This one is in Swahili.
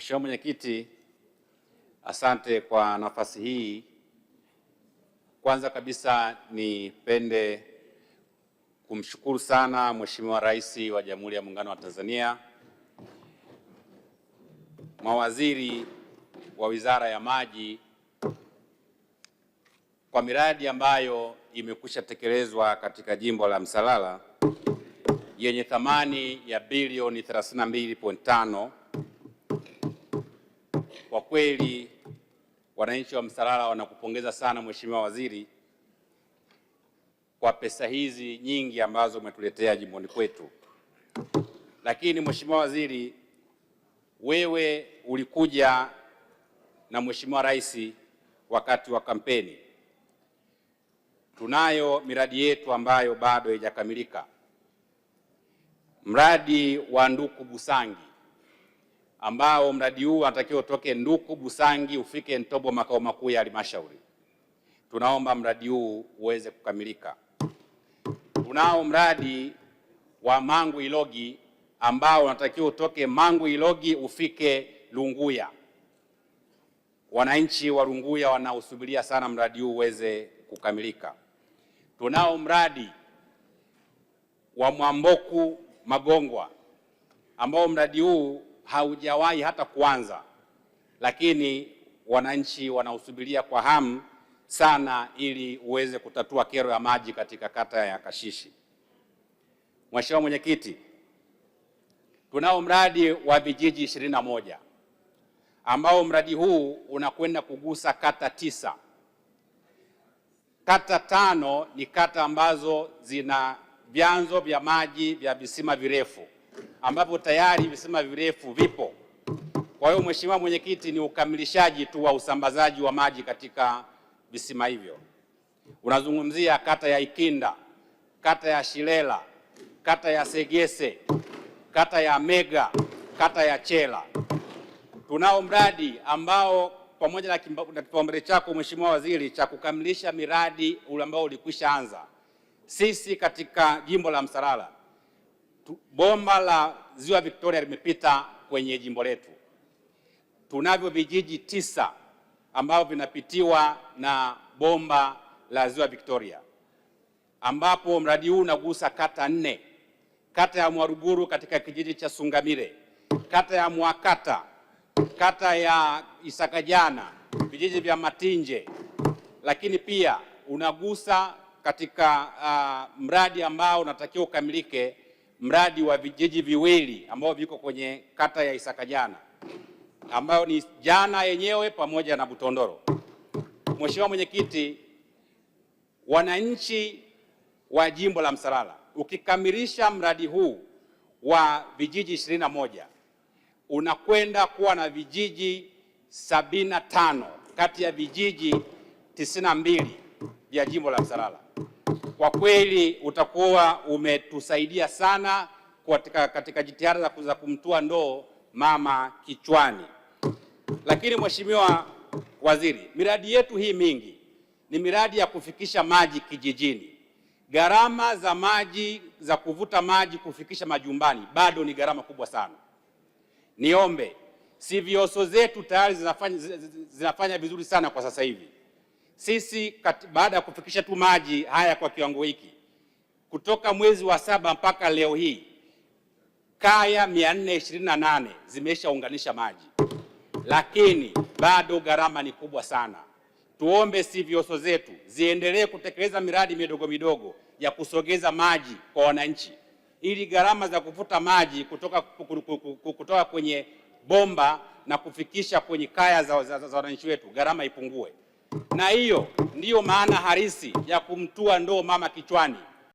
Mheshimiwa Mwenyekiti, asante kwa nafasi hii. Kwanza kabisa nipende kumshukuru sana Mheshimiwa Rais wa Jamhuri ya Muungano wa Tanzania, mawaziri wa Wizara ya Maji kwa miradi ambayo imekwisha tekelezwa katika jimbo la Msalala yenye thamani ya bilioni 32.5. Kwa kweli wananchi wa Msalala wanakupongeza sana Mheshimiwa Waziri kwa pesa hizi nyingi ambazo umetuletea jimboni kwetu. Lakini Mheshimiwa Waziri, wewe ulikuja na Mheshimiwa Rais wakati wa kampeni. Tunayo miradi yetu ambayo bado haijakamilika. Mradi wa Nduku Busangi ambao mradi huu unatakiwa utoke Nduku Busangi ufike Ntobo makao makuu ya halmashauri. Tunaomba mradi huu uweze kukamilika. Tunao mradi wa Mangu Ilogi ambao unatakiwa utoke Mangu Ilogi ufike Lunguya. Wananchi wa Lunguya wanausubiria sana mradi huu uweze kukamilika. Tunao mradi wa Mwamboku Magongwa ambao mradi huu haujawahi hata kuanza, lakini wananchi wanausubiria kwa hamu sana ili uweze kutatua kero ya maji katika kata ya Kashishi. Mheshimiwa Mwenyekiti, tunao mradi wa vijiji 21 ambao mradi huu unakwenda kugusa kata 9. Kata 5 ni kata ambazo zina vyanzo vya maji vya visima virefu ambapo tayari visima virefu vipo. Kwa hiyo Mheshimiwa Mwenyekiti, ni ukamilishaji tu wa usambazaji wa maji katika visima hivyo. Unazungumzia kata ya Ikinda, kata ya Shilela, kata ya Segese, kata ya Mega, kata ya Chela. Tunao mradi ambao pamoja na kipaumbele chako Mheshimiwa Waziri cha kukamilisha miradi ule ambao ulikwisha anza. Sisi katika jimbo la Msalala bomba la Ziwa Victoria limepita kwenye jimbo letu. Tunavyo vijiji 9 ambao vinapitiwa na bomba la Ziwa Victoria, ambapo mradi huu unagusa kata 4. Kata ya Mwaruguru katika kijiji cha Sungamire, kata ya Mwakata, kata ya Isakajana, vijiji vya Matinje, lakini pia unagusa katika mradi ambao unatakiwa ukamilike, mradi wa vijiji viwili ambao viko kwenye kata ya Isakajana ambao ni Jana yenyewe pamoja na Butondoro. Mheshimiwa Mwenyekiti, wananchi wa jimbo la Msalala, ukikamilisha mradi huu wa vijiji 21 unakwenda kuwa na vijiji 75 kati ya vijiji 92 vya jimbo la Msalala. Kwa kweli utakuwa umetusaidia sana katika jitihada za kumtua ndoo mama kichwani. Lakini Mheshimiwa Waziri, miradi yetu hii mingi ni miradi ya kufikisha maji kijijini. Gharama za maji za kuvuta maji kufikisha majumbani bado ni gharama kubwa sana. Niombe, CVOS zetu tayari zinafanya vizuri sana kwa sasa hivi. Sisi baada ya kufikisha tu maji haya kwa kiwango hiki, kutoka mwezi wa 7 mpaka leo hii kaya 428 zimeshaunganisha maji, lakini bado gharama ni kubwa sana. Tuombe CVOS zetu ziendelee kutekeleza miradi midogo midogo ya kusogeza maji kwa wananchi, ili gharama za kuvuta maji kutoka kwenye bomba na kufikisha kwenye kaya za wananchi wetu gharama ipungue. Na hiyo ndiyo maana halisi ya kumtua ndoo mama kichwani.